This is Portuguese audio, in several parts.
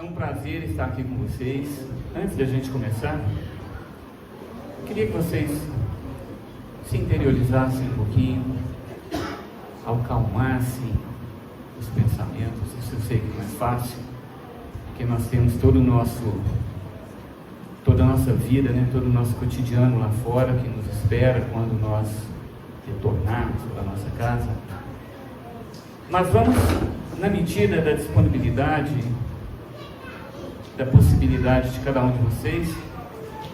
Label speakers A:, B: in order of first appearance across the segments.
A: É um prazer estar aqui com vocês. Antes de a gente começar, eu queria que vocês se interiorizassem um pouquinho, acalmassem os pensamentos. Isso eu sei que não é fácil, porque nós temos toda a nossa vida, todo o nosso cotidiano lá fora que nos espera quando nós retornarmos para a nossa casa. Mas vamos, na medida da disponibilidade, da possibilidade de cada um de vocês,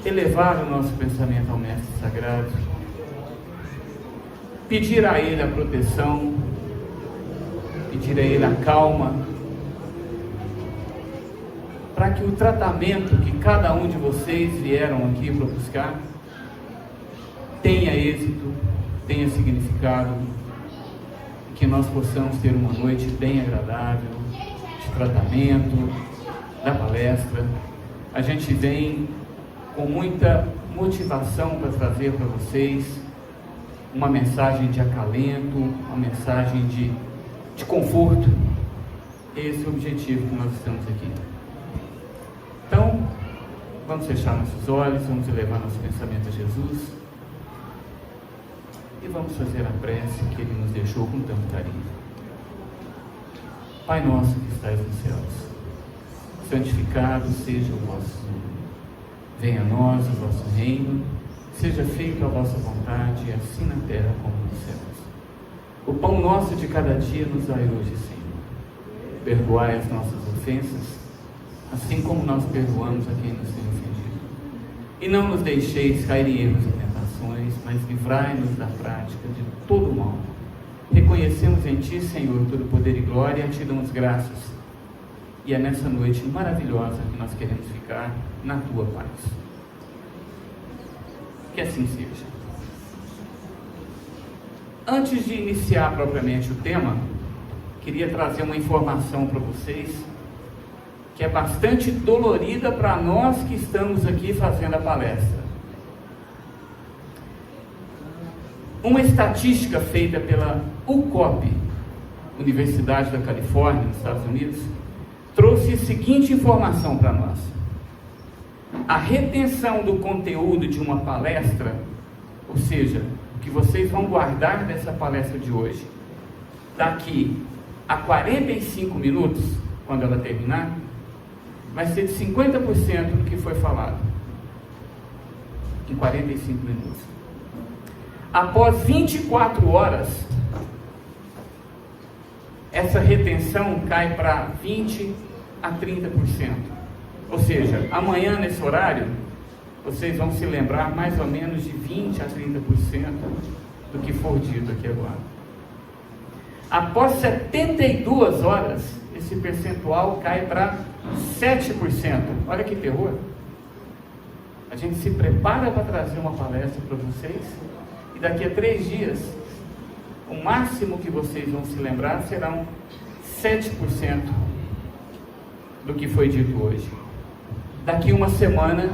A: elevar o nosso pensamento ao Mestre Sagrado, pedir a Ele a proteção, pedir a Ele a calma, para que o tratamento que cada um de vocês vieram aqui para buscar tenha êxito, tenha significado, e que nós possamos ter uma noite bem agradável, de tratamento, da palestra. A gente vem com muita motivação para trazer para vocês uma mensagem de acalento, uma mensagem de conforto. Esse é o objetivo que nós estamos aqui. Então, vamos fechar nossos olhos, vamos elevar nosso pensamento a Jesus e vamos fazer a prece que Ele nos deixou com tanto carinho. Pai nosso que estais nos céus, santificado seja o vosso nome. Venha a nós o vosso reino, seja feita a vossa vontade, assim na terra como nos céus. O pão nosso de cada dia nos dai hoje, Senhor. Perdoai as nossas ofensas, assim como nós perdoamos a quem nos tem ofendido. E não nos deixeis cair em erros e tentações, mas livrai-nos da prática de todo o mal. Reconhecemos em Ti, Senhor, todo poder e glória, e a Ti damos graças. E é nessa noite maravilhosa que nós queremos ficar na Tua paz. Que assim seja. Antes de iniciar propriamente o tema, queria trazer uma informação para vocês que é bastante dolorida para nós que estamos aqui fazendo a palestra. Uma estatística feita pela UCOP, Universidade da Califórnia, nos Estados Unidos, trouxe a seguinte informação para nós: a retenção do conteúdo de uma palestra, ou seja, o que vocês vão guardar dessa palestra de hoje, daqui a 45 minutos, quando ela terminar, vai ser de 50% do que foi falado em 45 minutos. Após 24 horas, essa retenção cai para 20% a 30%. Ou seja, amanhã nesse horário, vocês vão se lembrar mais ou menos de 20% a 30% do que for dito aqui agora. Após 72 horas, esse percentual cai para 7%. Olha que terror! A gente se prepara para trazer uma palestra para vocês, e daqui a 3 dias, o máximo que vocês vão se lembrar serão 7% do que foi dito hoje. Daqui uma semana,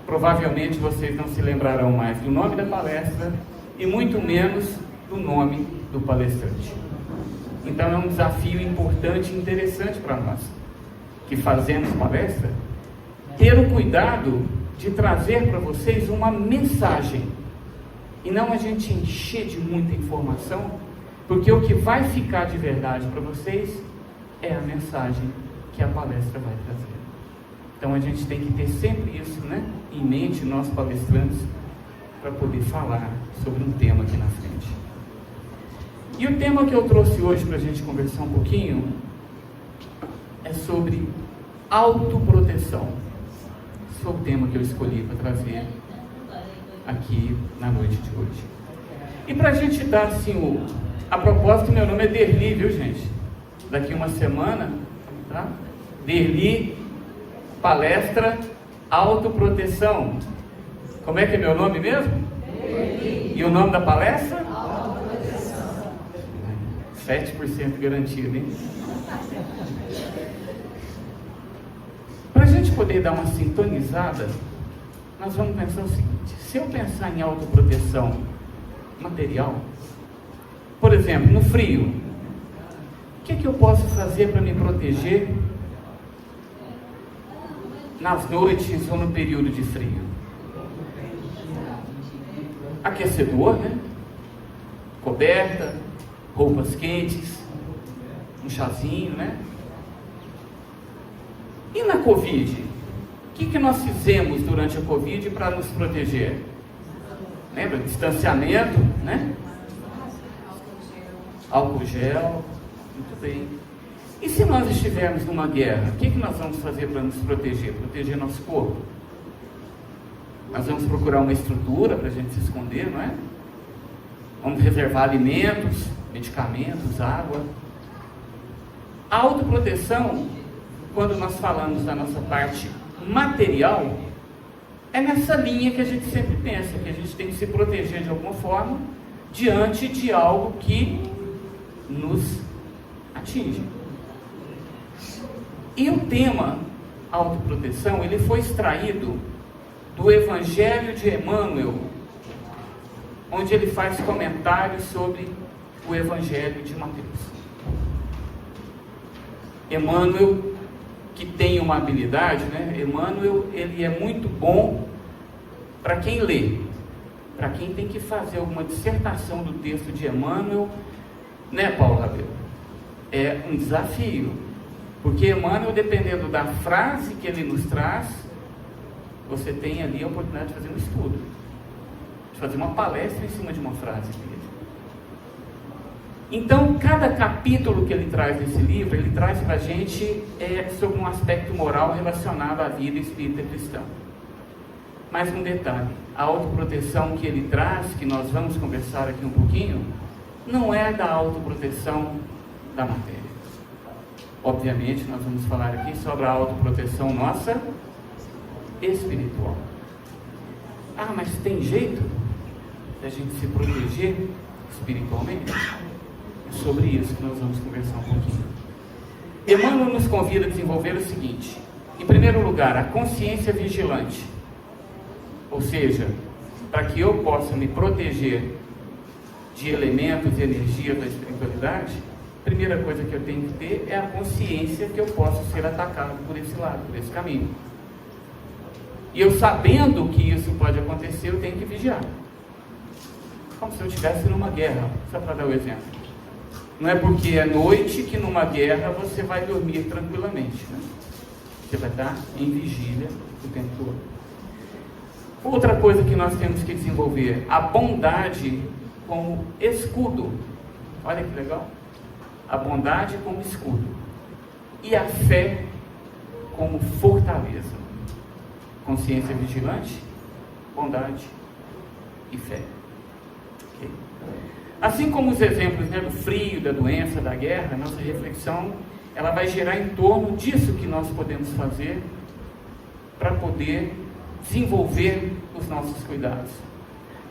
A: provavelmente vocês não se lembrarão mais do nome da palestra e muito menos do nome do palestrante. Então é um desafio importante e interessante para nós, que fazemos palestra, ter o cuidado de trazer para vocês uma mensagem, e não a gente encher de muita informação, porque o que vai ficar de verdade para vocês é a mensagem que a palestra vai trazer. Então a gente tem que ter sempre isso, em mente, nós palestrantes, para poder falar sobre um tema aqui na frente. E o tema que eu trouxe hoje para a gente conversar um pouquinho é sobre autoproteção. Esse foi o tema que eu escolhi para trazer aqui na noite de hoje. E para a gente dar assim, a propósito, meu nome é Derli, viu gente? Daqui uma semana, tá? Derli, palestra autoproteção. Como é que é meu nome mesmo? Derli. E o nome da palestra? Autoproteção. 7% garantido, hein? Para a gente poder dar uma sintonizada, nós vamos pensar o seguinte: se eu pensar em autoproteção material, por exemplo, no frio, o que eu posso fazer para me proteger nas noites ou no período de frio? Aquecedor, né? Coberta, roupas quentes, um chazinho, né? E na Covid? O que nós fizemos durante a Covid para nos proteger? Lembra? Distanciamento, né? Álcool gel, muito bem. E se nós estivermos numa guerra, o que nós vamos fazer para nos proteger? Proteger nosso corpo. Nós vamos procurar uma estrutura para a gente se esconder, não é? Vamos reservar alimentos, medicamentos, água. A autoproteção, quando nós falamos da nossa parte material, é nessa linha que a gente sempre pensa, que a gente tem que se proteger de alguma forma diante de algo que nos atinge. E o tema autoproteção, ele foi extraído do Evangelho de Emmanuel, onde ele faz comentários sobre o Evangelho de Mateus. Emmanuel, que tem uma habilidade, né? Emmanuel, ele é muito bom para quem lê, para quem tem que fazer alguma dissertação do texto de Emmanuel, né, Paulo Rabelo? É um desafio, porque Emmanuel, dependendo da frase que ele nos traz, você tem ali a oportunidade de fazer um estudo, de fazer uma palestra em cima de uma frase dele. Então, cada capítulo que ele traz nesse livro, ele traz para a gente sobre um aspecto moral relacionado à vida espírita cristã. Mais um detalhe, a autoproteção que ele traz, que nós vamos conversar aqui um pouquinho, não é da autoproteção da matéria. Obviamente, nós vamos falar aqui sobre a autoproteção nossa espiritual. Ah, mas tem jeito da gente se proteger espiritualmente? É sobre isso que nós vamos conversar um pouquinho. Emmanuel nos convida a desenvolver o seguinte: em primeiro lugar, a consciência vigilante, ou seja, para que eu possa me proteger de elementos e energias da espiritualidade, a primeira coisa que eu tenho que ter é a consciência que eu posso ser atacado por esse lado, por esse caminho. E eu sabendo que isso pode acontecer, eu tenho que vigiar. Como se eu estivesse numa guerra, só para dar o exemplo. Não é porque é noite que numa guerra você vai dormir tranquilamente, né? Você vai estar em vigília o tempo todo. Outra coisa que nós temos que desenvolver, a bondade como escudo. Olha que legal. A bondade como escudo. E a fé como fortaleza. Consciência vigilante, bondade e fé. Okay? Assim como os exemplos, né, do frio, da doença, da guerra, a nossa reflexão ela vai girar em torno disso que nós podemos fazer para poder desenvolver os nossos cuidados.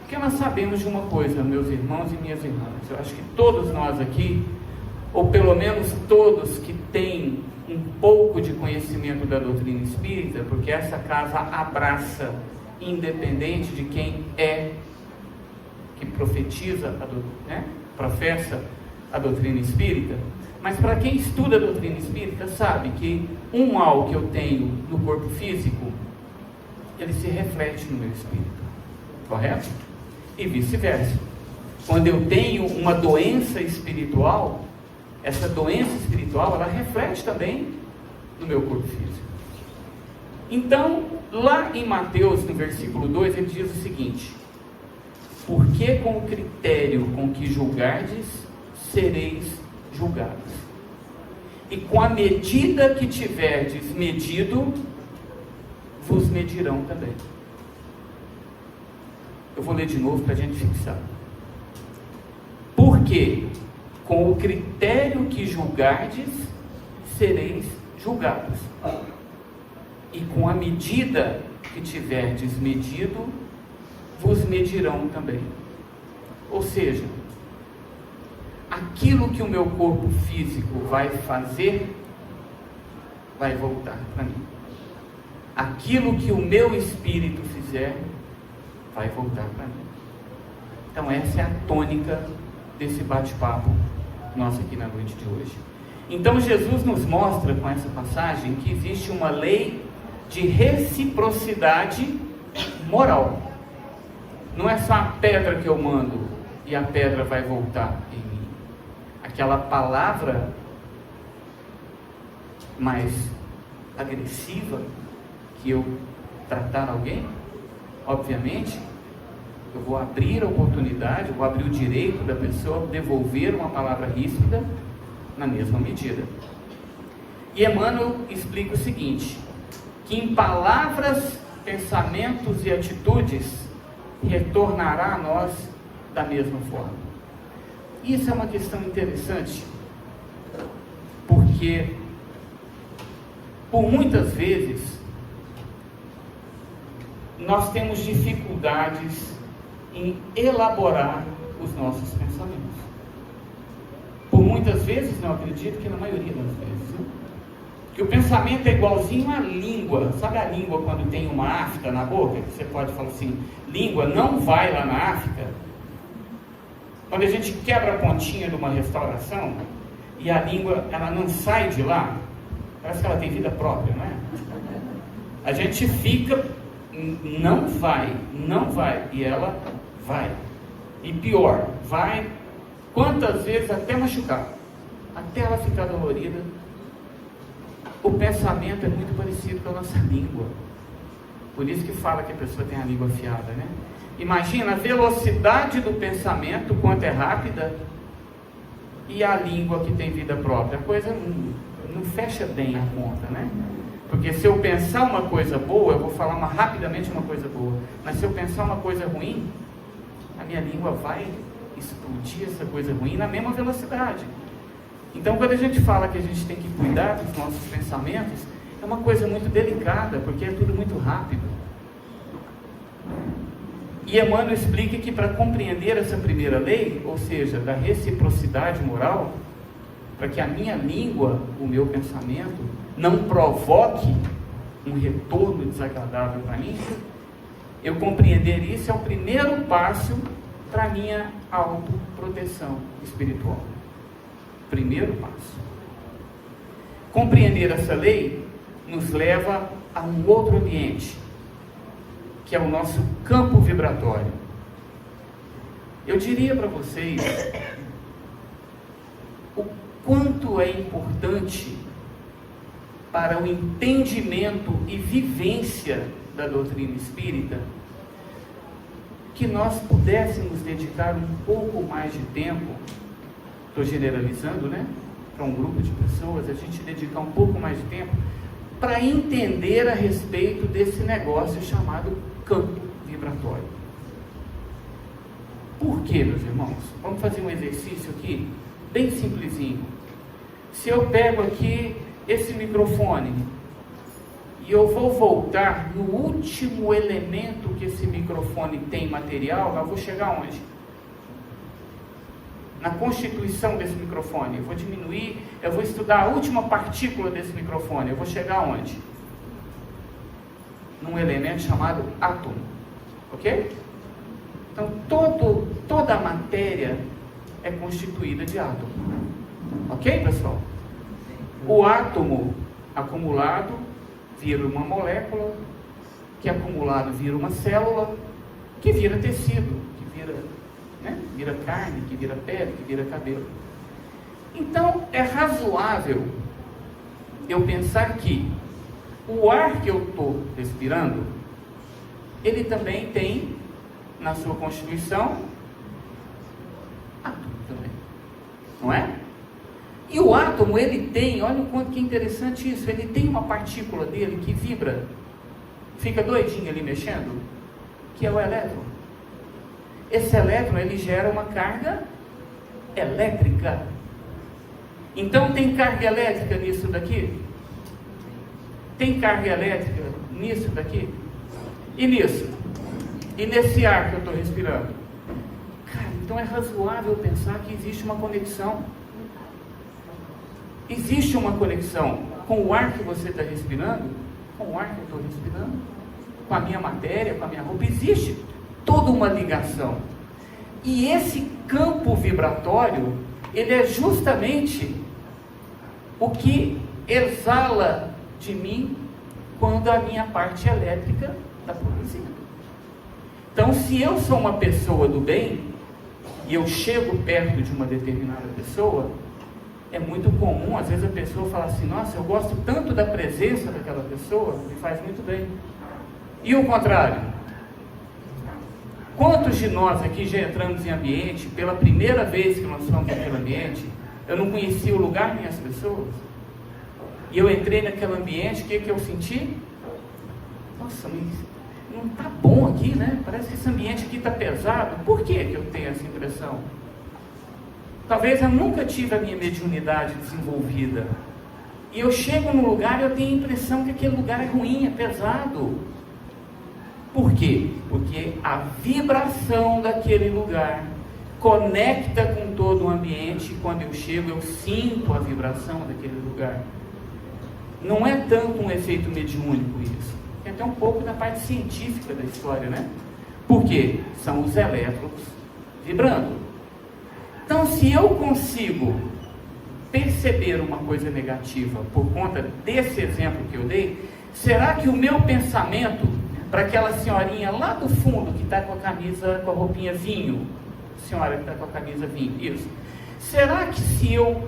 A: Porque nós sabemos de uma coisa, meus irmãos e minhas irmãs, eu acho que todos nós aqui, ou pelo menos todos que têm um pouco de conhecimento da doutrina espírita, porque essa casa abraça, independente de quem é que profetiza, professa a doutrina espírita, mas para quem estuda a doutrina espírita, sabe que um mal que eu tenho no corpo físico, ele se reflete no meu espírito, correto? E vice-versa. Quando eu tenho uma doença espiritual, essa doença espiritual, ela reflete também no meu corpo físico. Então, lá em Mateus, no versículo 2, ele diz o seguinte: porque com o critério com que julgardes, sereis julgados. E com a medida que tiverdes medido, vos medirão também. Eu vou ler de novo para a gente fixar. Porque com o critério que julgardes, sereis julgados. E com a medida que tiverdes medido, vos medirão também. Ou seja, aquilo que o meu corpo físico vai fazer, vai voltar para mim. Aquilo que o meu espírito fizer, vai voltar para mim. Então essa é a tônica desse bate-papo nosso aqui na noite de hoje. Então Jesus nos mostra com essa passagem que existe uma lei de reciprocidade moral. Não é só a pedra que eu mando e a pedra vai voltar em mim. Aquela palavra mais agressiva que eu tratar alguém, obviamente, eu vou abrir a oportunidade, vou abrir o direito da pessoa devolver uma palavra ríspida na mesma medida. E Emmanuel explica o seguinte, que em palavras, pensamentos e atitudes retornará a nós da mesma forma. Isso é uma questão interessante, porque por muitas vezes nós temos dificuldades em elaborar os nossos pensamentos. Por muitas vezes, não acredito que na maioria das vezes, né? Que o pensamento é igualzinho à língua. Sabe a língua quando tem uma afta na boca? Você pode falar assim, língua não vai lá na afta. Quando a gente quebra a pontinha de uma restauração e a língua ela não sai de lá, parece que ela tem vida própria, não é? A gente fica, não vai, e ela vai. E pior, vai quantas vezes até machucar, até ela ficar dolorida. O pensamento é muito parecido com a nossa língua. Por isso que fala que a pessoa tem a língua afiada, né? Imagina a velocidade do pensamento, quanto é rápida, e a língua que tem vida própria. A coisa não fecha bem a conta, né? Porque se eu pensar uma coisa boa, eu vou falar rapidamente uma coisa boa. Mas se eu pensar uma coisa ruim, a minha língua vai explodir essa coisa ruim na mesma velocidade. Então, quando a gente fala que a gente tem que cuidar dos nossos pensamentos, é uma coisa muito delicada, porque é tudo muito rápido. E Emmanuel explica que para compreender essa primeira lei, ou seja, da reciprocidade moral, para que a minha língua, o meu pensamento, não provoque um retorno desagradável para mim, eu compreender isso é o primeiro passo para a minha autoproteção espiritual. Primeiro passo. Compreender essa lei nos leva a um outro ambiente, que é o nosso campo vibratório. Eu diria para vocês o quanto é importante para o entendimento e vivência da doutrina espírita que nós pudéssemos dedicar um pouco mais de tempo, estou generalizando, né? Para um grupo de pessoas, a gente dedicar um pouco mais de tempo para entender a respeito desse negócio chamado campo vibratório. Por quê, meus irmãos? Vamos fazer um exercício aqui, bem simplesinho. Se eu pego aqui esse microfone e eu vou voltar no último elemento que esse microfone tem material, eu vou chegar onde? Na constituição desse microfone. Eu vou diminuir, eu vou estudar a última partícula desse microfone. Eu vou chegar onde? Num elemento chamado átomo. Ok? Então, toda a matéria é constituída de átomo. Ok, pessoal? O átomo acumulado vira uma molécula, que acumulado vira uma célula, que vira tecido, que vira, né? Vira carne, que vira pele, que vira cabelo. Então, é razoável eu pensar que o ar que eu estou respirando, ele também tem, na sua constituição, átomo também. Não é? E o átomo, ele tem, olha o quanto que é interessante isso, ele tem uma partícula dele que vibra, fica doidinho ali mexendo, que é o elétron. Esse elétron, ele gera uma carga elétrica. Então, tem carga elétrica nisso daqui? Tem carga elétrica nisso daqui? E nisso? E nesse ar que eu estou respirando? Cara, então é razoável pensar que existe uma conexão. Existe uma conexão com o ar que você está respirando, com o ar que eu estou respirando, com a minha matéria, com a minha roupa. Existe toda uma ligação. E esse campo vibratório, ele é justamente o que exala de mim quando a minha parte elétrica está produzindo. Então, se eu sou uma pessoa do bem, e eu chego perto de uma determinada pessoa, é muito comum, às vezes a pessoa fala assim, nossa, eu gosto tanto da presença daquela pessoa, me faz muito bem. E o contrário? Quantos de nós aqui já entramos em ambiente, pela primeira vez que nós fomos naquele ambiente, eu não conhecia o lugar nem as pessoas, e eu entrei naquele ambiente, o que eu senti? Nossa, mas não está bom aqui, né? Parece que esse ambiente aqui está pesado. Por que eu tenho essa impressão? Talvez eu nunca tive a minha mediunidade desenvolvida, e eu chego num lugar e eu tenho a impressão que aquele lugar é ruim, é pesado. Por quê? Porque a vibração daquele lugar conecta com todo o ambiente, e quando eu chego eu sinto a vibração daquele lugar. Não é tanto um efeito mediúnico isso, tem até um pouco da parte científica da história, né? Por quê? São os elétrons vibrando. Então, se eu consigo perceber uma coisa negativa por conta desse exemplo que eu dei, será que o meu pensamento para aquela senhorinha lá do fundo que está com a camisa, com a roupinha vinho, senhora que está com a camisa vinho, isso, será que se eu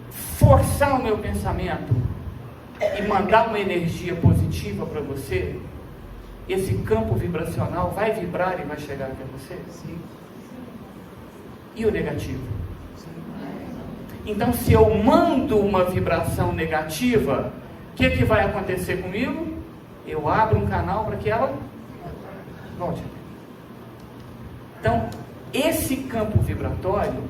A: forçar o meu pensamento e mandar uma energia positiva para você, esse campo vibracional vai vibrar e vai chegar até você? Sim. E o negativo? Então, se eu mando uma vibração negativa, o que vai acontecer comigo? Eu abro um canal para que ela volte. Então, esse campo vibratório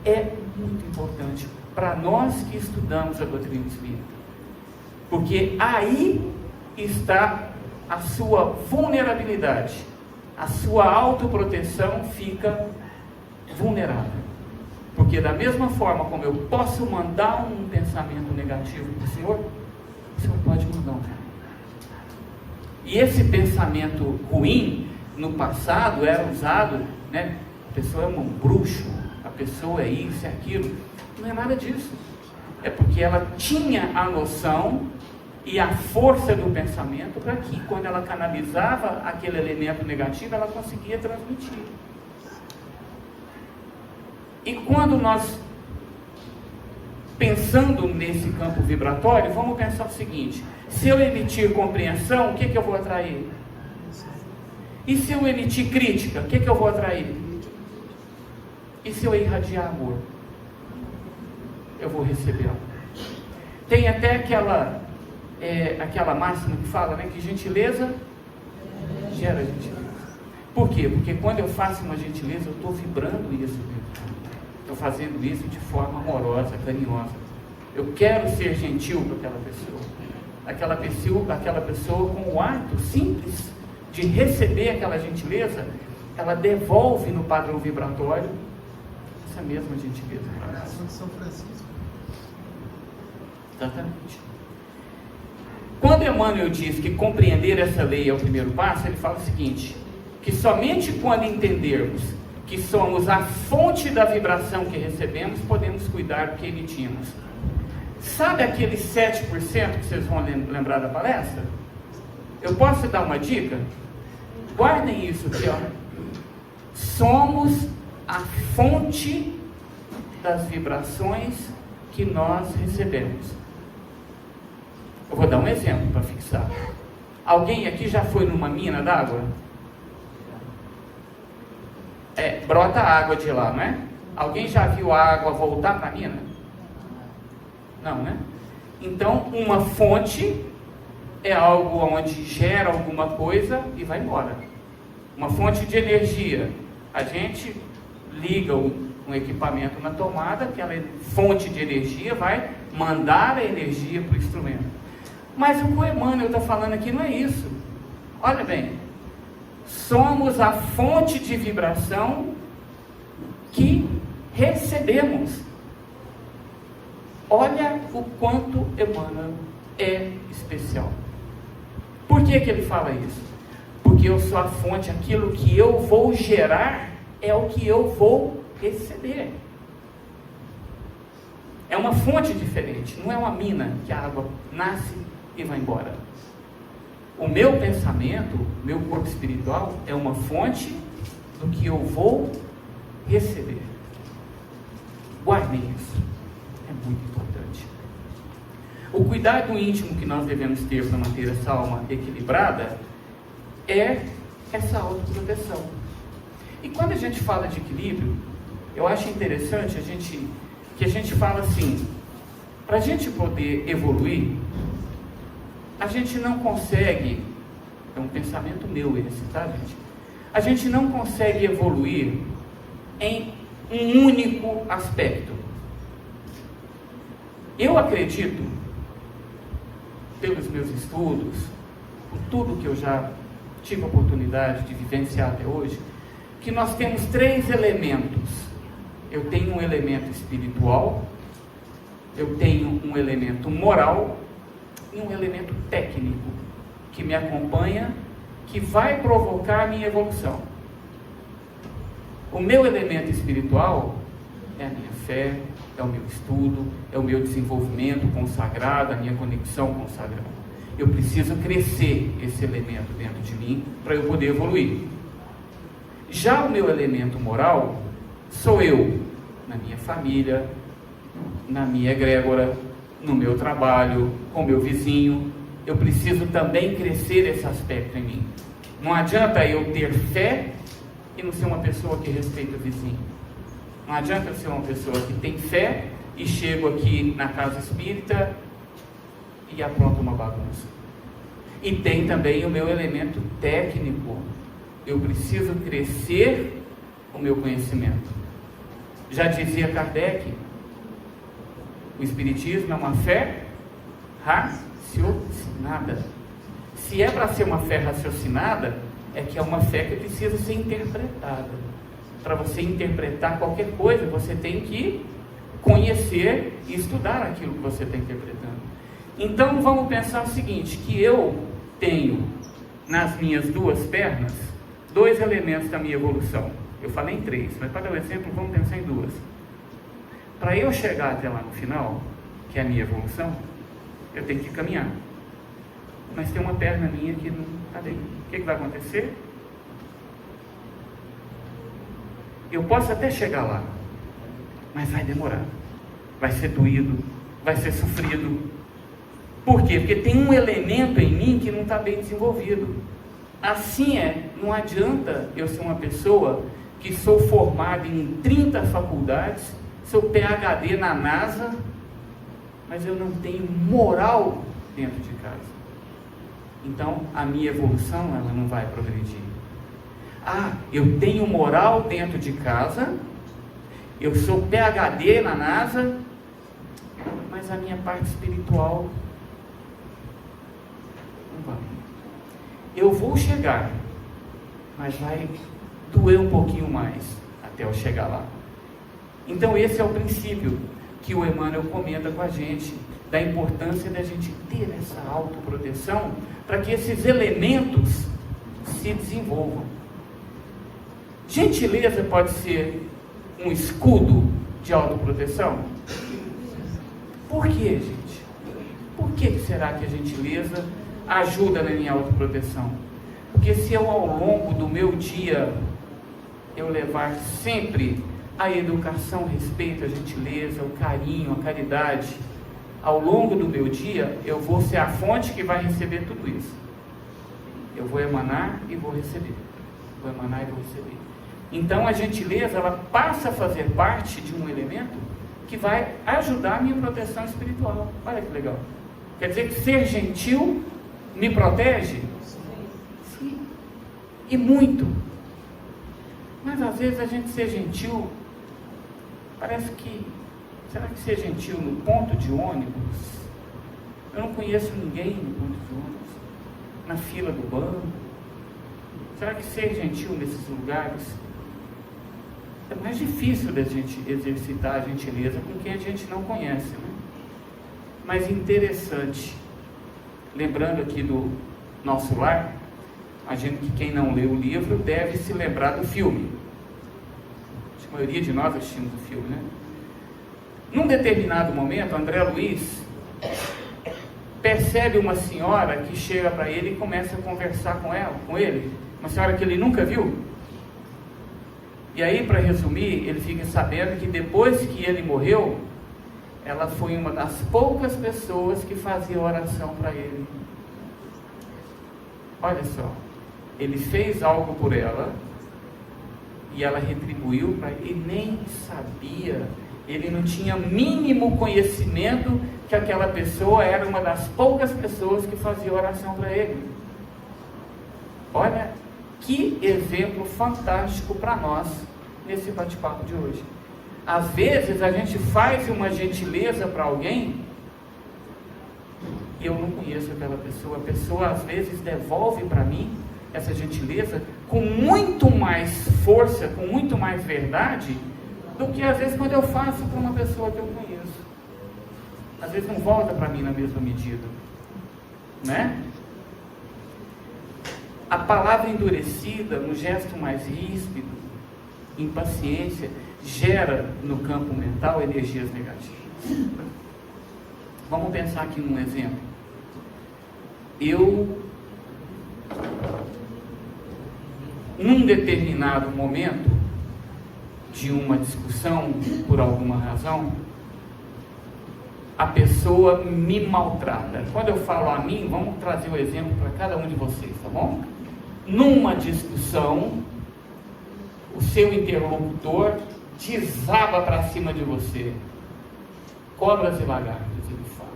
A: é muito importante para nós que estudamos a doutrina espírita, porque aí está a sua vulnerabilidade, a sua autoproteção fica vulnerável. Porque da mesma forma como eu posso mandar um pensamento negativo para o Senhor pode mandar um. E esse pensamento ruim, no passado, era usado, né? A pessoa é um bruxo, a pessoa é isso, é aquilo. Não é nada disso. É porque ela tinha a noção e a força do pensamento para que, quando ela canalizava aquele elemento negativo, ela conseguia transmitir. E quando nós, pensando nesse campo vibratório, vamos pensar o seguinte: se eu emitir compreensão, o que eu vou atrair? E se eu emitir crítica, o que eu vou atrair? E se eu irradiar amor? Eu vou receber amor. Tem até aquela máxima que fala, né, que gentileza gera gentileza. Por quê? Porque quando eu faço uma gentileza, eu estou vibrando isso dentro. Estou fazendo isso de forma amorosa, carinhosa. Eu quero ser gentil com aquela pessoa com o ato simples de receber aquela gentileza, ela devolve no padrão vibratório essa mesma gentileza.
B: São Francisco.
A: Exatamente. Quando Emmanuel diz que compreender essa lei é o primeiro passo, ele fala o seguinte: que somente quando entendermos que somos a fonte da vibração que recebemos, podemos cuidar do que emitimos. Sabe aqueles 7% que vocês vão lembrar da palestra? Eu posso dar uma dica? Guardem isso aqui, ó. Somos a fonte das vibrações que nós recebemos. Eu vou dar um exemplo para fixar. Alguém aqui já foi numa mina d'água? Brota água de lá, não é? Alguém já viu a água voltar para a mina? Não, né? Então, uma fonte é algo onde gera alguma coisa e vai embora. Uma fonte de energia. A gente liga um equipamento na tomada, aquela fonte de energia vai mandar a energia para o instrumento. Mas o que o Emmanuel está falando aqui não é isso. Olha bem, somos a fonte de vibração que recebemos. Olha o quanto Emmanuel é especial. Por que ele fala isso? Porque eu sou a fonte, aquilo que eu vou gerar é o que eu vou receber. É uma fonte diferente, não é uma mina que a água nasce e vai embora. O meu pensamento, meu corpo espiritual, é uma fonte do que eu vou receber. Guardem isso. É muito importante. O cuidado íntimo que nós devemos ter para manter essa alma equilibrada é essa autoproteção. E quando a gente fala de equilíbrio, eu acho interessante que a gente fala assim, para a gente poder evoluir, a gente não consegue, é um pensamento meu esse, tá, gente? A gente não consegue evoluir em um único aspecto. Eu acredito, pelos meus estudos, por tudo que eu já tive a oportunidade de vivenciar até hoje, que nós temos 3 elementos. Eu tenho um elemento espiritual, eu tenho um elemento moral e um elemento técnico que me acompanha, que vai provocar a minha evolução. O meu elemento espiritual é a minha fé, é o meu estudo, é o meu desenvolvimento com o sagrado, a minha conexão com o sagrado. Eu preciso crescer esse elemento dentro de mim para eu poder evoluir. Já o meu elemento moral sou eu, na minha família, na minha egrégora, no meu trabalho, com o meu vizinho. Eu preciso também crescer esse aspecto em mim. Não adianta eu ter fé e não ser uma pessoa que respeita o vizinho. Não adianta eu ser uma pessoa que tem fé e chego aqui na casa espírita e apronto uma bagunça. E tem também o meu elemento técnico. Eu preciso crescer o meu conhecimento. Já dizia Kardec, o Espiritismo é uma fé raciocinada. Se é para ser uma fé raciocinada, é que é uma fé que precisa ser interpretada. Para você interpretar qualquer coisa, você tem que conhecer e estudar aquilo que você está interpretando. Então vamos pensar o seguinte, que eu tenho nas minhas 2 pernas 2 elementos da minha evolução. Eu falei em 3, mas para dar um exemplo, vamos pensar em 2. Para eu chegar até lá no final, que é a minha evolução, eu tenho que caminhar. Mas tem uma perna minha que não está bem. O que vai acontecer? Eu posso até chegar lá, mas vai demorar. Vai ser doído, vai ser sofrido. Por quê? Porque tem um elemento em mim que não está bem desenvolvido. Assim não adianta eu ser uma pessoa que sou formado em 30 faculdades, sou PhD na NASA, mas eu não tenho moral dentro de casa. Então, a minha evolução, ela não vai progredir. Eu tenho moral dentro de casa, eu sou PhD na NASA, mas a minha parte espiritual não vai. Eu vou chegar, mas vai doer um pouquinho mais até eu chegar lá. Então esse é o princípio que o Emmanuel comenta com a gente, da importância da gente ter essa autoproteção, para que esses elementos se desenvolvam. Gentileza pode ser um escudo de autoproteção? Por quê, gente? Por que será que a gentileza ajuda na minha autoproteção? Porque se eu, ao longo do meu dia, eu levar sempre a educação, o respeito, a gentileza, o carinho, a caridade, ao longo do meu dia, eu vou ser a fonte que vai receber tudo isso. Eu vou emanar e vou receber. Vou emanar e vou receber. Então a gentileza, ela passa a fazer parte de um elemento que vai ajudar a minha proteção espiritual. Olha que legal. Quer dizer que ser gentil me protege? Sim. E muito. Mas às vezes a gente ser gentil, parece que, será que ser gentil no ponto de ônibus? Eu não conheço ninguém no ponto de ônibus, na fila do banco. Será que ser gentil nesses lugares é mais difícil da gente exercitar a gentileza com quem a gente não conhece, né? Mas interessante, lembrando aqui do Nosso Lar, imagino que quem não leu o livro deve se lembrar do filme. Acho que a maioria de nós assistimos o filme, né? Num determinado momento, André Luiz percebe uma senhora que chega para ele e começa a conversar com ele, uma senhora que ele nunca viu. E aí, para resumir, ele fica sabendo que depois que ele morreu, ela foi uma das poucas pessoas que fazia oração para ele. Olha só, ele fez algo por ela e ela retribuiu para ele. Ele nem sabia, ele não tinha mínimo conhecimento que aquela pessoa era uma das poucas pessoas que fazia oração para ele. Olha que exemplo fantástico para nós nesse bate-papo de hoje. Às vezes a gente faz uma gentileza para alguém e eu não conheço aquela pessoa. A pessoa às vezes devolve para mim essa gentileza com muito mais força, com muito mais verdade do que às vezes quando eu faço para uma pessoa que eu conheço. Às vezes não volta para mim na mesma medida, né? A palavra endurecida, no gesto mais ríspido, impaciência, gera no campo mental energias negativas. Vamos pensar aqui num exemplo. Num determinado momento de uma discussão, por alguma razão, a pessoa me maltrata. Quando eu falo a mim, vamos trazer o exemplo para cada um de vocês, tá bom? Numa discussão, o seu interlocutor desaba para cima de você. Cobras e lagartos, ele fala.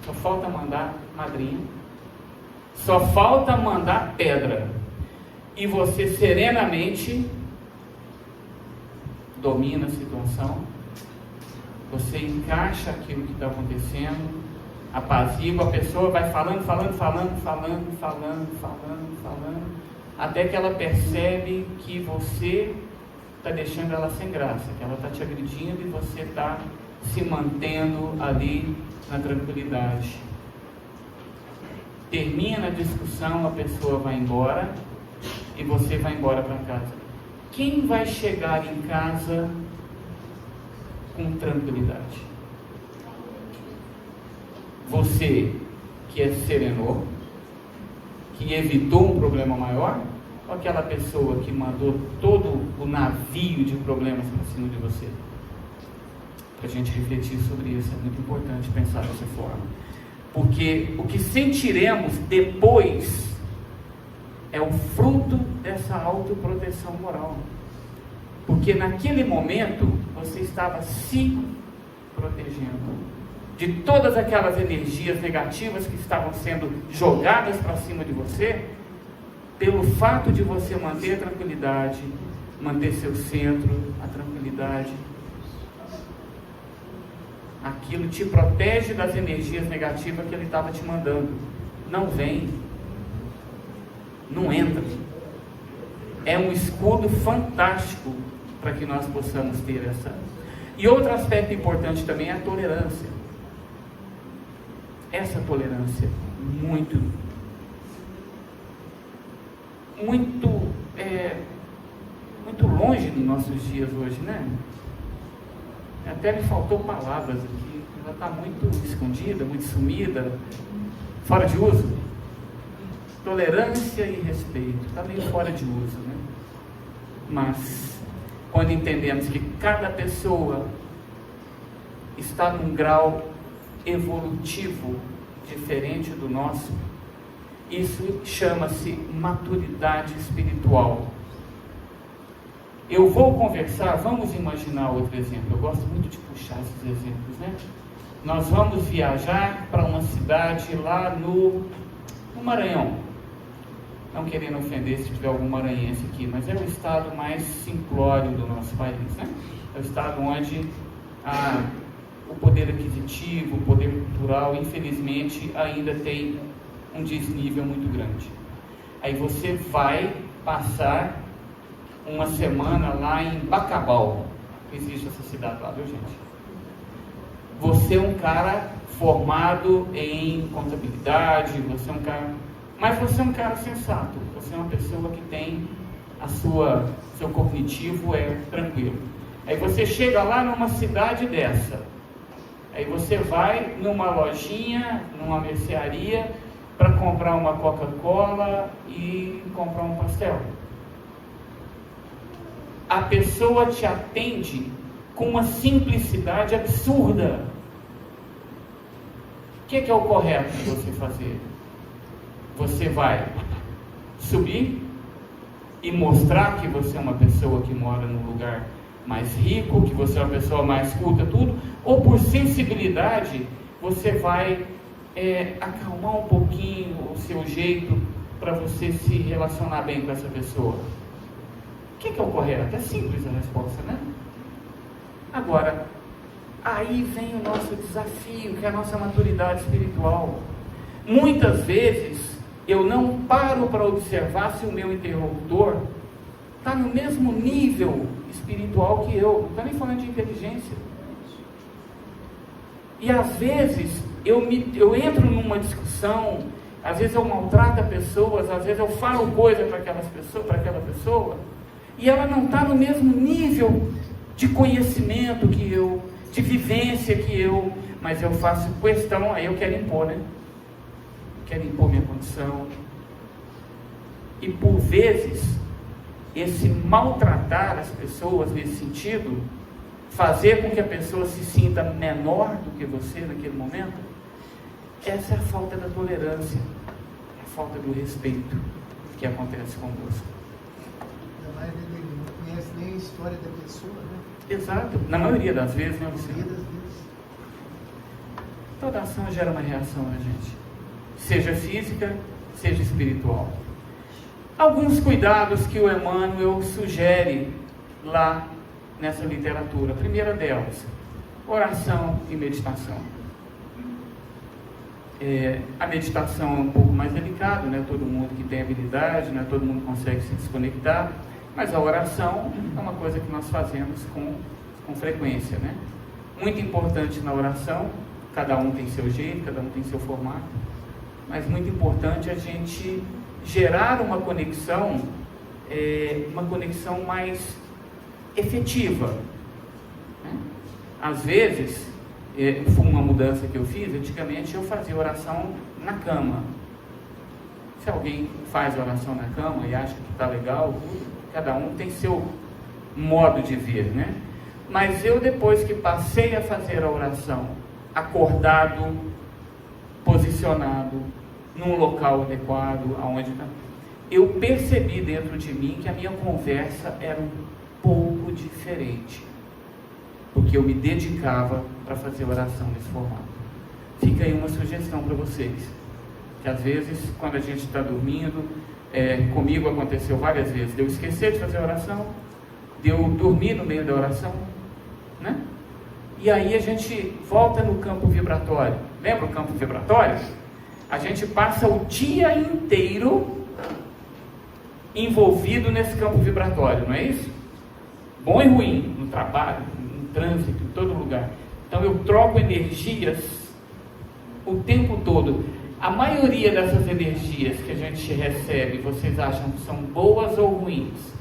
A: Só falta mandar madrinha. Só falta mandar pedra. E você serenamente domina a situação. Você encaixa aquilo que está acontecendo. Apazigua, a pessoa vai falando, até que ela percebe que você está deixando ela sem graça, que ela está te agredindo e você está se mantendo ali na tranquilidade. Termina a discussão, a pessoa vai embora e você vai embora para casa. Quem vai chegar em casa com tranquilidade? Você que serenou, que evitou um problema maior, ou aquela pessoa que mandou todo o navio de problemas para cima de você? Para a gente refletir sobre isso, é muito importante pensar dessa forma. Porque o que sentiremos depois é o fruto dessa autoproteção moral. Porque naquele momento você estava se protegendo de todas aquelas energias negativas que estavam sendo jogadas para cima de você, pelo fato de você manter a tranquilidade, manter seu centro, a tranquilidade. Aquilo te protege das energias negativas que ele estava te mandando. Não vem, não entra. É um escudo fantástico para que nós possamos ter essa. E outro aspecto importante também é a tolerância. Essa tolerância muito longe nos nossos dias hoje, né? Até me faltou palavras aqui, ela está muito escondida, muito sumida, fora de uso. Tolerância e respeito, está meio fora de uso, né? Mas quando entendemos que cada pessoa está num grau evolutivo diferente do nosso, isso chama-se maturidade espiritual. Eu vou conversar, vamos imaginar outro exemplo. Eu gosto muito de puxar esses exemplos, né? Nós vamos viajar para uma cidade lá no Maranhão. Não querendo ofender se tiver algum maranhense aqui, mas é o estado mais simplório do nosso país, né? É o estado onde o poder aquisitivo, o poder cultural, infelizmente, ainda tem um desnível muito grande. Aí você vai passar uma semana lá em Bacabal. Existe essa cidade lá, viu, gente? Você é um cara formado em contabilidade, você é um cara... Mas você é um cara sensato, você é uma pessoa que tem seu cognitivo tranquilo. Aí você chega lá numa cidade dessa, Aí você vai numa lojinha, numa mercearia, para comprar uma Coca-Cola e comprar um pastel. A pessoa te atende com uma simplicidade absurda. O que é o correto de você fazer? Você vai subir e mostrar que você é uma pessoa que mora num lugar mais rico, que você é uma pessoa mais culta, tudo, ou por sensibilidade você vai acalmar um pouquinho o seu jeito para você se relacionar bem com essa pessoa? O que é o correto? É simples a resposta, né? Agora, aí vem o nosso desafio, que é a nossa maturidade espiritual. Muitas vezes eu não paro para observar se o meu interlocutor está no mesmo nível espiritual que eu. Não estou nem falando de inteligência. E às vezes eu entro numa discussão, às vezes eu maltrato pessoas, às vezes eu falo coisa para aquela pessoa, e ela não está no mesmo nível de conhecimento que eu, de vivência que eu, mas eu faço questão, aí eu quero impor, né? Quero impor minha condição. E por vezes, esse maltratar as pessoas nesse sentido, fazer com que a pessoa se sinta menor do que você naquele momento, essa é a falta da tolerância, a falta do respeito que acontece conosco.
B: Ele não conhece nem a história da pessoa, né?
A: Exato, na maioria das vezes, né? Toda ação gera uma reação na gente, seja física, seja espiritual. Alguns cuidados que o Emmanuel sugere lá nessa literatura. A primeira delas, oração e meditação. A meditação é um pouco mais delicado, não é todo mundo que tem habilidade, não é todo mundo consegue se desconectar, mas a oração é uma coisa que nós fazemos com frequência, né? Muito importante na oração, cada um tem seu jeito, cada um tem seu formato, mas muito importante a gente gerar uma conexão mais efetiva, né? Às vezes, foi uma mudança que eu fiz. Antigamente eu fazia oração na cama. Se alguém faz oração na cama e acha que está legal, cada um tem seu modo de ver, né? Mas eu, depois que passei a fazer a oração acordado, posicionado, num local adequado, eu percebi dentro de mim que a minha conversa era um pouco diferente, porque eu me dedicava para fazer oração nesse formato. Fica aí uma sugestão para vocês, que às vezes, quando a gente está dormindo, comigo aconteceu várias vezes, de eu esquecer de fazer oração, de eu dormir no meio da oração, né? E aí a gente volta no campo vibratório. Lembra o campo vibratório? A gente passa o dia inteiro envolvido nesse campo vibratório, não é isso? Bom e ruim, no trabalho, no trânsito, em todo lugar. Então eu troco energias o tempo todo. A maioria dessas energias que a gente recebe, vocês acham que são boas ou ruins?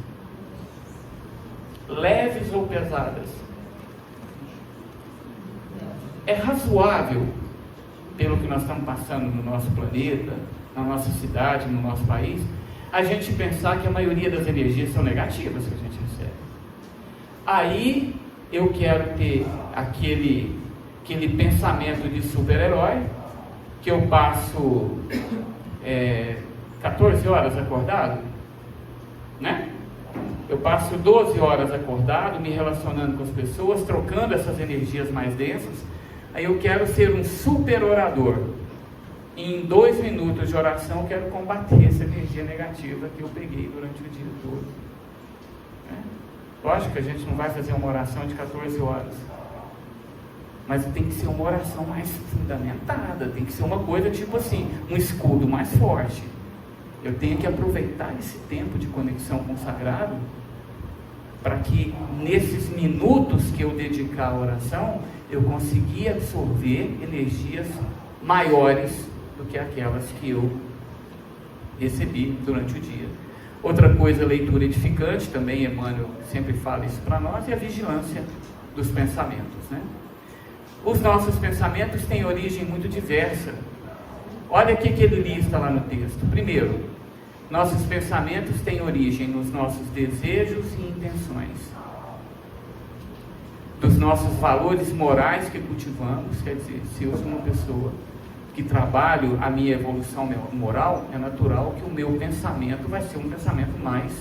A: Leves ou pesadas? É razoável, pelo que nós estamos passando no nosso planeta, na nossa cidade, no nosso país, a gente pensar que a maioria das energias são negativas que a gente recebe. Aí eu quero ter aquele pensamento de super-herói, que eu passo 14 horas acordado, né? Eu passo 12 horas acordado, me relacionando com as pessoas, trocando essas energias mais densas. Aí eu quero ser um super orador. Em 2 minutos de oração, eu quero combater essa energia negativa que eu peguei durante o dia todo, né? Lógico que a gente não vai fazer uma oração de 14 horas, mas tem que ser uma oração mais fundamentada, tem que ser uma coisa tipo assim, um escudo mais forte. Eu tenho que aproveitar esse tempo de conexão com o sagrado, para que nesses minutos que eu dedicar à oração, eu conseguir absorver energias maiores do que aquelas que eu recebi durante o dia. Outra coisa, leitura edificante, também Emmanuel sempre fala isso para nós, é a vigilância dos pensamentos, né? Os nossos pensamentos têm origem muito diversa. Olha o que ele lista lá no texto. Primeiro, nossos pensamentos têm origem nos nossos desejos e intenções, dos nossos valores morais que cultivamos. Quer dizer, se eu sou uma pessoa que trabalho a minha evolução moral, é natural que o meu pensamento vai ser um pensamento mais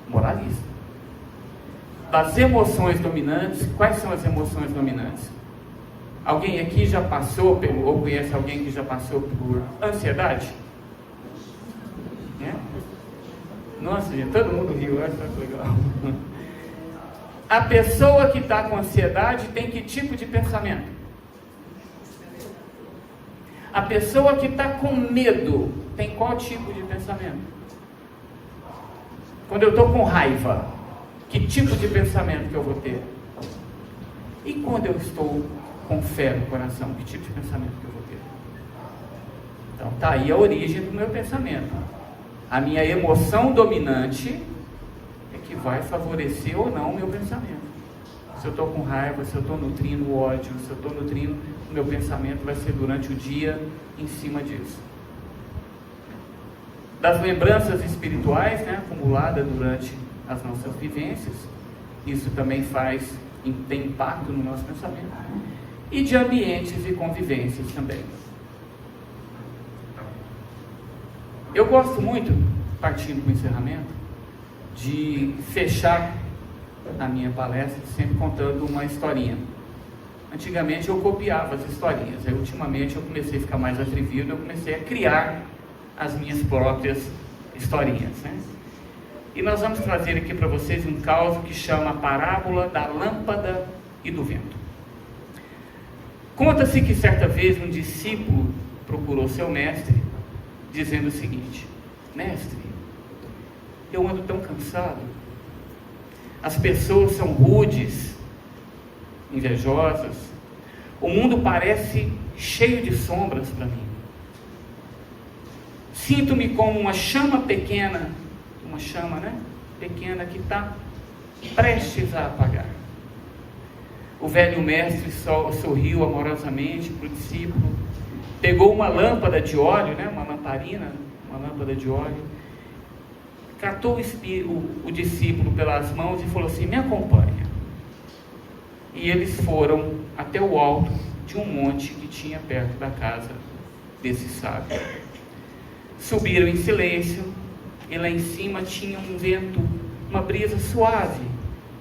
A: moralista. Das emoções dominantes, quais são as emoções dominantes? Alguém aqui já passou, ou conhece alguém que já passou por ansiedade? É? Nossa, gente, todo mundo riu, olha só que legal. A pessoa que está com ansiedade tem que tipo de pensamento? A pessoa que está com medo tem qual tipo de pensamento? Quando eu estou com raiva, que tipo de pensamento que eu vou ter? E quando eu estou com fé no coração, que tipo de pensamento que eu vou ter? Então está aí a origem do meu pensamento. A minha emoção dominante é que vai favorecer ou não o meu pensamento. Se eu estou com raiva, se eu estou nutrindo ódio, se eu estou nutrindo, o meu pensamento vai ser durante o dia em cima disso. Das lembranças espirituais, né, acumuladas durante as nossas vivências, isso também tem impacto no nosso pensamento. E de ambientes e convivências também. Eu gosto muito, partindo para o encerramento, de fechar a minha palestra sempre contando uma historinha. Antigamente eu copiava as historinhas, aí ultimamente eu comecei a ficar mais atrevido, eu comecei a criar as minhas próprias historinhas, né? E nós vamos trazer aqui para vocês um caso que chama a parábola da lâmpada e do vento. Conta-se que certa vez um discípulo procurou seu mestre, dizendo o seguinte: mestre, eu ando tão cansado, as pessoas são rudes, invejosas, o mundo parece cheio de sombras para mim. Sinto-me como uma chama pequena, pequena que está prestes a apagar. O velho mestre sorriu amorosamente para o discípulo, pegou uma lâmpada de óleo, uma lamparina, uma lâmpada de óleo, catou o discípulo pelas mãos e falou assim: me acompanha. E eles foram até o alto de um monte que tinha perto da casa desse sábio. Subiram em silêncio, e lá em cima tinha um vento, uma brisa suave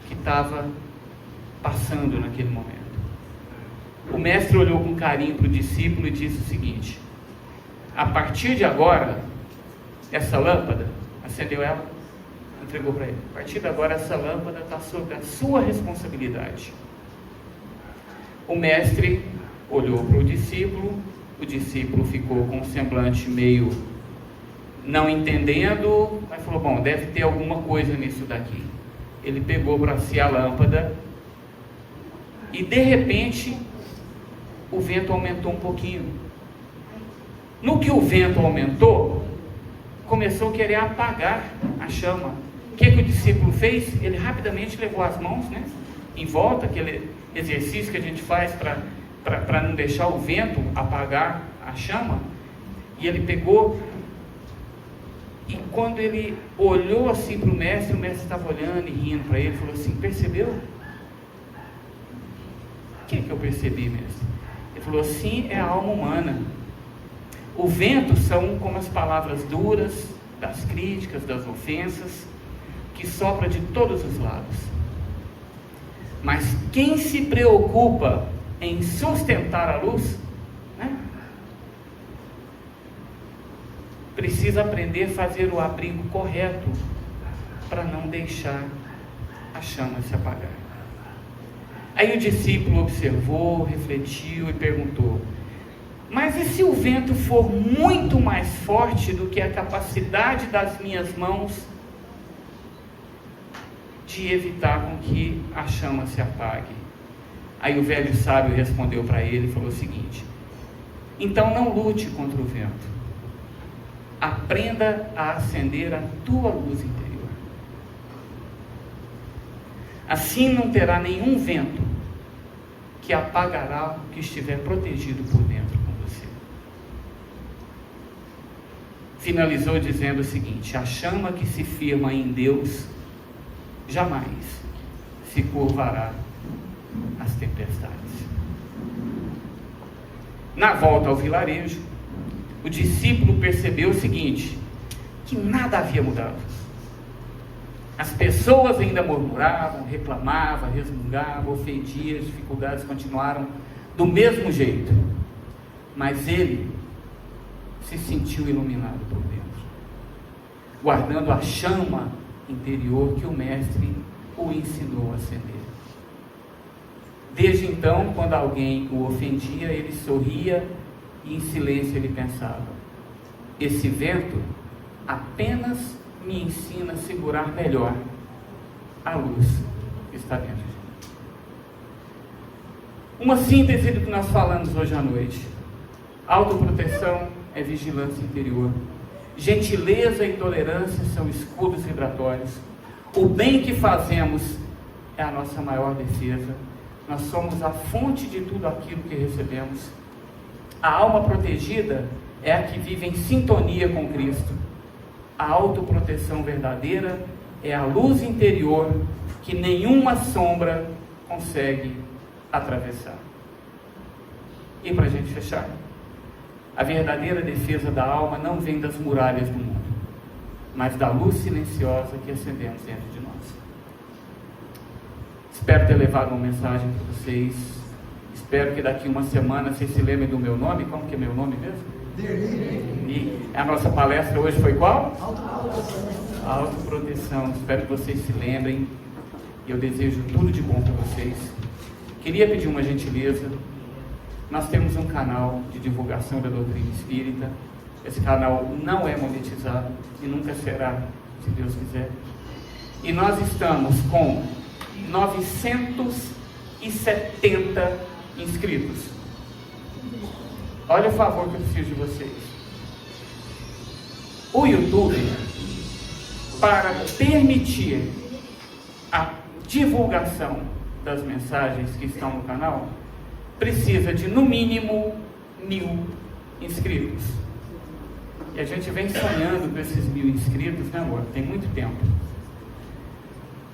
A: que estava passando naquele momento. O mestre olhou com carinho para o discípulo e disse o seguinte: a partir de agora, essa lâmpada, acendeu ela, entregou para ele. A partir de agora, essa lâmpada está sob a sua responsabilidade. O mestre olhou para o discípulo ficou com um semblante meio não entendendo, mas falou: bom, deve ter alguma coisa nisso daqui. Ele pegou para si a lâmpada e de repente o vento aumentou um pouquinho. No que o vento aumentou, começou a querer apagar a chama. O que o discípulo fez? Ele rapidamente levou as mãos, em volta, aquele exercício que a gente faz para não deixar o vento apagar a chama. E ele pegou, e quando ele olhou assim para o mestre estava olhando e rindo para ele, falou assim: percebeu? O que eu percebi, mestre? Ele falou: sim, é a alma humana. O vento são como as palavras duras, das críticas, das ofensas, que sopra de todos os lados. Mas quem se preocupa em sustentar a luz, precisa aprender a fazer o abrigo correto para não deixar a chama se apagar. Aí o discípulo observou, refletiu e perguntou: mas e se o vento for muito mais forte do que a capacidade das minhas mãos de evitar com que a chama se apague? Aí o velho sábio respondeu para ele e falou o seguinte: então não lute contra o vento, aprenda a acender a tua luz interior. Assim não terá nenhum vento que apagará o que estiver protegido por dentro com você. Finalizou dizendo o seguinte: a chama que se firma em Deus jamais se curvará às tempestades. Na volta ao vilarejo, o discípulo percebeu o seguinte: que nada havia mudado. As pessoas ainda murmuravam, reclamavam, resmungavam, ofendiam, as dificuldades continuaram do mesmo jeito. Mas ele se sentiu iluminado por dentro, guardando a chama interior que o Mestre o ensinou a acender. Desde então, quando alguém o ofendia, ele sorria e em silêncio ele pensava: esse vento apenas me ensina a segurar melhor a luz que está dentro de mim. Uma síntese do que nós falamos hoje à noite: autoproteção é vigilância interior, gentileza e tolerância são escudos vibratórios, o bem que fazemos é a nossa maior defesa, nós somos a fonte de tudo aquilo que recebemos. A alma protegida é a que vive em sintonia com Cristo. A autoproteção verdadeira é a luz interior que nenhuma sombra consegue atravessar. E para a gente fechar, a verdadeira defesa da alma não vem das muralhas do mundo, mas da luz silenciosa que acendemos dentro de nós. Espero ter levado uma mensagem para vocês. Espero que daqui uma semana vocês se lembrem do meu nome. Como que é meu nome mesmo? E a nossa palestra hoje foi qual? Autoproteção. Espero que vocês se lembrem. E eu desejo tudo de bom para vocês. Queria pedir uma gentileza. Nós temos um canal de divulgação da doutrina espírita. Esse canal não é monetizado e nunca será, se Deus quiser. E nós estamos com 970 inscritos. Olha o favor que eu preciso de vocês. O YouTube, para permitir a divulgação das mensagens que estão no canal, precisa de no mínimo 1000 inscritos. E a gente vem sonhando com esses 1000 inscritos, né, amor? Tem muito tempo.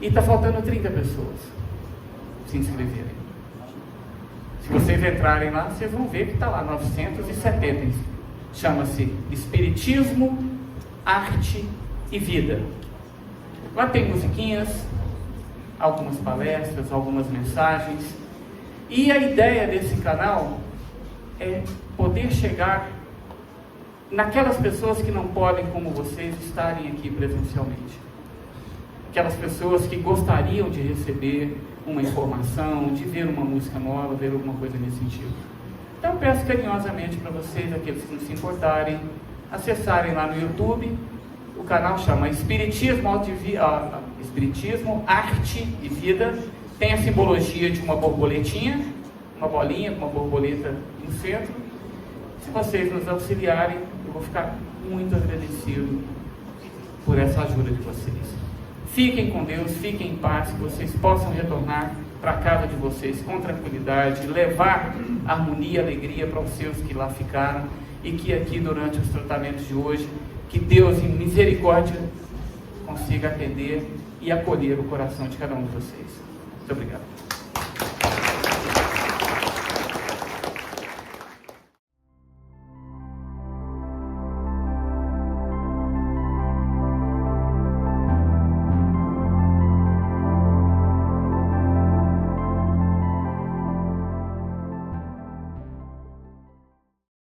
A: E está faltando 30 pessoas se inscreverem. Se vocês entrarem lá, vocês vão ver que está lá 970. Chama-se Espiritismo, Arte e Vida. Lá tem musiquinhas, algumas palestras, algumas mensagens. E a ideia desse canal é poder chegar naquelas pessoas que não podem, como vocês, estarem aqui presencialmente. Aquelas pessoas que gostariam de receber uma informação, de ver uma música nova, ver alguma coisa nesse sentido. Então peço carinhosamente para vocês, aqueles que não se importarem, acessarem lá no YouTube. O canal chama Espiritismo, Arte e Vida. Tem a simbologia de uma borboletinha, uma bolinha com uma borboleta no centro. Se vocês nos auxiliarem, eu vou ficar muito agradecido por essa ajuda de vocês. Fiquem com Deus, fiquem em paz, que vocês possam retornar para a casa de vocês com tranquilidade, levar harmonia e alegria para os seus que lá ficaram, e que aqui durante os tratamentos de hoje, que Deus em misericórdia consiga atender e acolher o coração de cada um de vocês. Muito obrigado.